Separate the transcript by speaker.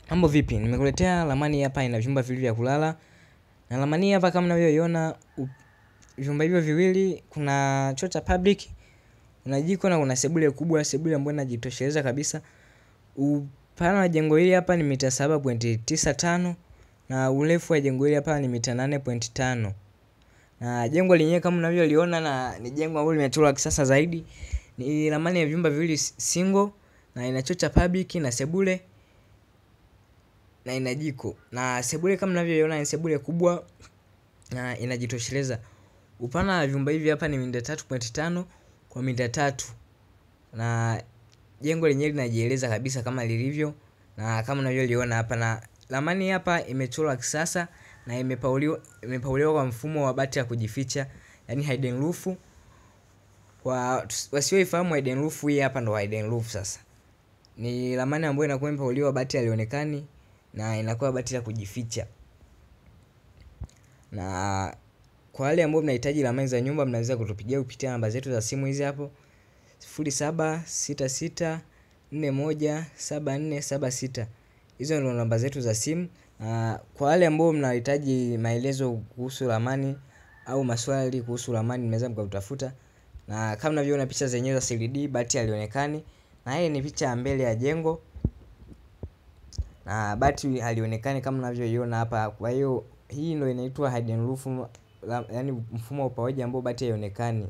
Speaker 1: Mambo vipi? Nimekuletea ramani hapa ina vyumba viwili vya kulala. Na ramani hapa kama unavyoiona vyumba hivyo viwili kuna choo cha public, kuna jiko na kuna sebule kubwa, sebule ambayo inajitosheleza kabisa. Upana wa jengo hili hapa ni mita 7.95 na urefu wa jengo hili hapa ni mita 8.5. Na jengo lenyewe kama unavyoliona na ni jengo ambalo limechorwa kisasa zaidi. Ni ramani ya vyumba viwili single na ina choo cha public na sebule na ina jiko. Na sebule kama mnavyoiona ni sebule kubwa na inajitosheleza. Upana wa vyumba hivi hapa ni mita 3.5 kwa mita 3. Na jengo lenyewe linajieleza kabisa kama lilivyo na kama unavyoliona hapa, na ramani hapa imechorwa kisasa na imepauliwa kwa mfumo wa bati ya kujificha, yani hidden roof. Kwa wasioifahamu hidden roof, hii hapa ndo hidden roof sasa. Ni ramani ambayo inakuwa imepauliwa bati halionekani na inakuwa bati la kujificha. Na kwa wale ambao mnahitaji ramani za nyumba mnaweza kutupigia kupitia namba zetu za simu hizi hapo 0766417476. Hizo ndio namba zetu za simu. Kwa wale ambao mnahitaji maelezo kuhusu ramani au maswali kuhusu ramani mnaweza mkatutafuta. Na kama mnavyoona picha zenyewe za 3D, bati halionekani. Na hii ni picha ya mbele ya jengo. Na bati halionekani kama mnavyoiona hapa. Kwa hiyo hii ndio inaitwa hidden roof, yani mfumo wa upawaji ambao bati haionekani.